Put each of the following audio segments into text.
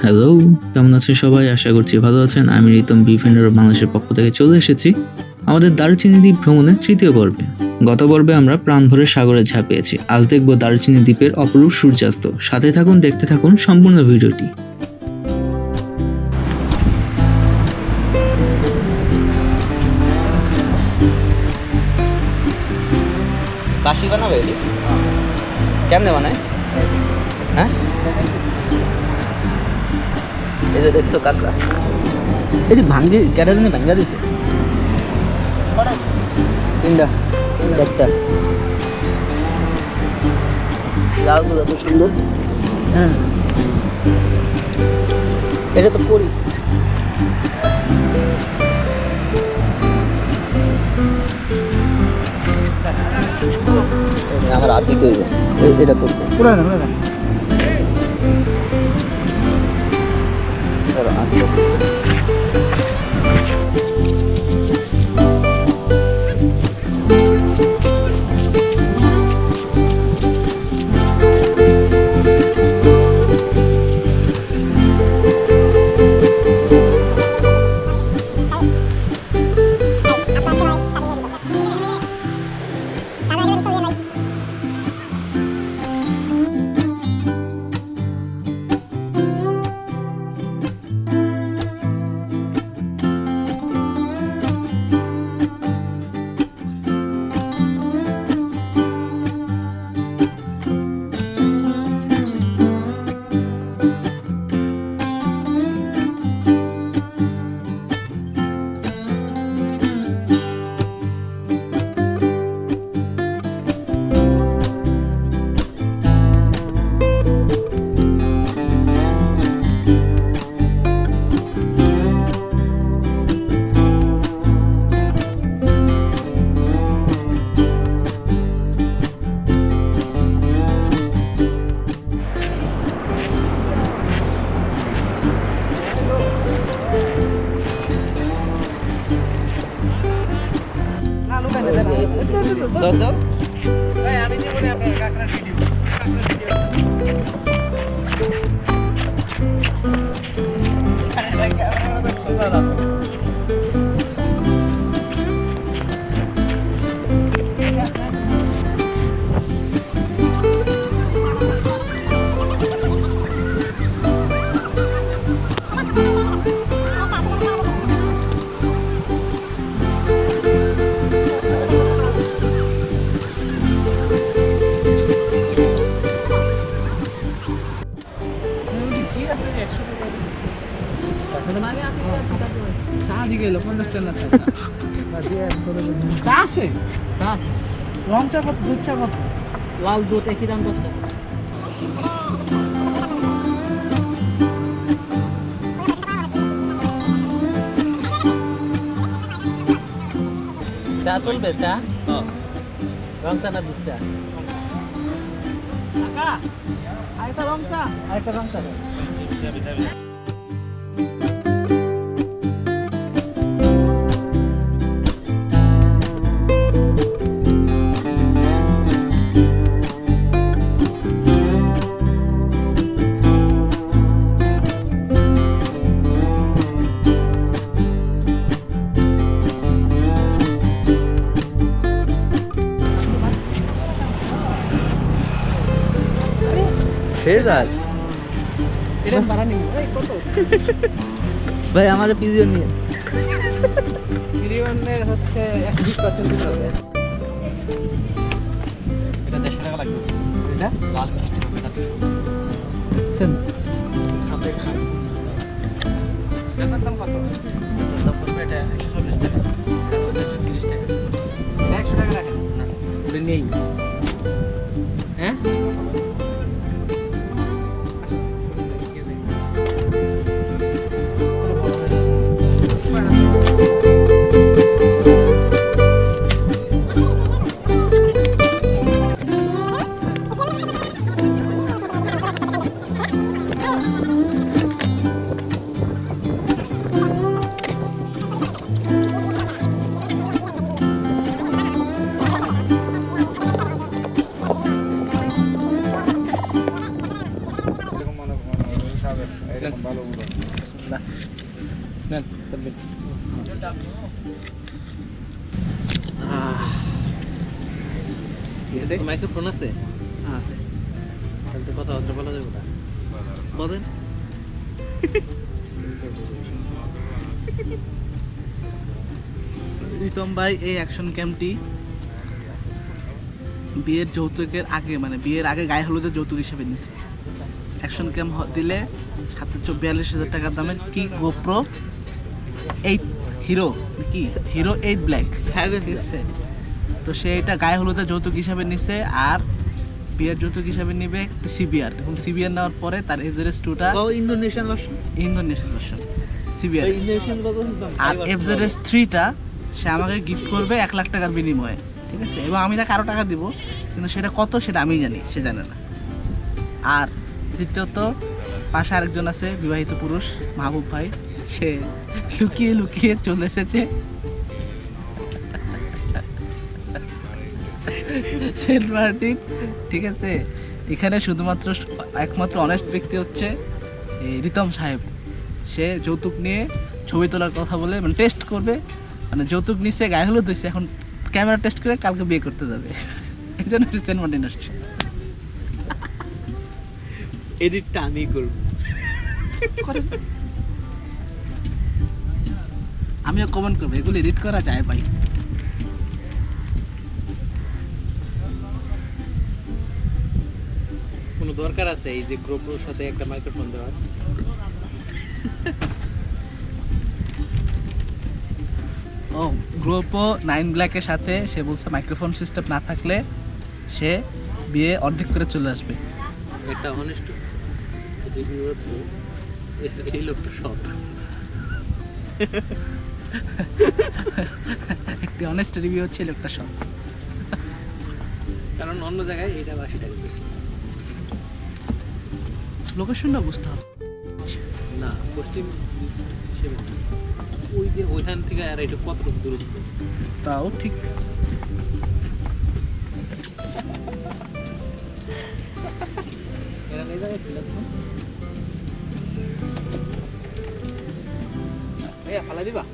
Hello, কেমন আছেন সবাই? আশা করছি ভালো আছেন। আমি রিতম ভিউফাইন্ডার বাংলাদেশের পক্ষ থেকে চলে এসেছি আমাদের দারুচিনি দ্বীপ ভ্রমণের তৃতীয় পর্বে। গত পর্বে আমরা প্রাণ ভরে সাগরে ঝাঁপিয়েছি। আজ দেখব দারুচিনি দ্বীপের অপরূপ সূর্যাস্ত। সাথে থাকুন, দেখতে থাকুন সম্পূর্ণ ভিডিওটি। কাশি বানাবে এটি কেমনে বানায়? হ্যাঁ, এই যে দেখছো কাঁকড়া, এটি ভাঙ্গি কেটে দিনে ভাঙ্গা দিছে তিনটা চারটা লাউগুলো এত সুন্দর। হ্যাঁ, এটা তো করি আমার হাত দিতে হইবে। এটা করছে পুরো না পুরো না লাল দুধ একই দাম 10 টাকা। চা চলবে? চা রং চা না দুধ চা? আরেকটা রং চা, আরেকটা রং চা। ভাই আমার পিজিয়ন নিয়ে পিজিয়নের হচ্ছে 120% আছে। এটা 150 টাকা লাগবে। এটা লাল মিষ্টি হবে না সেন খাবে খায়। এটার দাম কত? দাম পড়বে এটা 140 টাকা। এটা 130 টাকা। 100 টাকা রাখেন না এটা নেই। হ্যাঁ, বিসমিল্লাহ নেন সাব্বির ঠিক আছে মাইক্রোফোন আছে আছে তাহলে তো কথা বলা যাবে না বলেন রিতম ভাই এই অ্যাকশন ক্যাম্পটি বিয়ের যৌতুকের আগে মানে বিয়ের আগে গায়ে হলুদের যৌতুক হিসেবে নিছে অ্যাকশন ক্যাম্প দিলে 42,000 টাকার দামের কি গোপ্রো 8 হিরো কি হিরো 8 ব্ল্যাক ঠিক আছে তো সে এটা গায়ে হলুদের যৌতুক হিসাবে নিছে আর বিয়ের যৌতুক হিসাবে নিবে একটু সিবিআর এবং সিবিআর নেওয়ার পরে তার এফজেডএস 2টা ইন্দোনেশিয়ান ভার্সন সিবিআর আর এফজেডএস 3টা সে আমাকে গিফট করবে 1 লাখ টাকার বিনিময়ে ঠিক আছে এবং আমি তাকে আরও টাকা দিব কিন্তু সেটা কত সেটা আমি জানি সে জানে না আর তৃতীয়ত পাশে আরেকজন আছে বিবাহিত পুরুষ মাহবুব ভাই সে লুকিয়ে লুকিয়ে চলে এসেছে সেন্ট মার্টিন ঠিক আছে এখানে শুধুমাত্র একমাত্র অনেস্ট ব্যক্তি হচ্ছে এই রিতম সাহেব সে যৌতুক নিয়ে ছবি তোলার কথা বলে মানে টেস্ট করবে মানে যৌতুক নিচে গায়ে হলুদ হয়েছে এখন ক্যামেরা টেস্ট করে কালকে বিয়ে করতে যাবে এই জন্য সেন্ট মার্টিন আসছে এডিটটা আমি করব আমিও কমেন্ট করবো এগুলো এডিট করা যায় ভাই কোনো দরকার আছে এই যে GoProর সাথে একটা মাইক্রোফোন দেওয়ার ও GoPro 9 ব্ল্যাকের সাথে সে বলছে মাইক্রোফোন সিস্টেম না থাকলে সে বিয়ে অর্ধেক করে চলে আসবে এটা অনেস্ট রিভিউ আছে এই লোকটা সৎ একটি অনেস্ট রিভিউ হচ্ছে লোকটা সৎ কারণ অন্য জায়গায় এটা 80 টাকা চাইছে লোকেশনটা বুঝতে হবে না পশ্চিম হিসেবে ওই যে ওইখান থেকে আর এটা কতটুকু দূরত্ব তাও ঠিক এরা নেই জায়গায় ছিল তো ফালা দিবা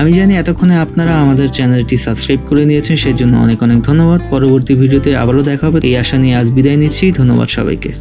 আমি জানি এতক্ষণে আপনারা আমাদের চ্যানেলটি সাবস্ক্রাইব করে নিয়েছেন, সেজন্য অনেক অনেক ধন্যবাদ। পরবর্তী ভিডিওতে আবারও দেখা হবে এই আশা নিয়ে আজ বিদায় নিচ্ছি। ধন্যবাদ সবাইকে।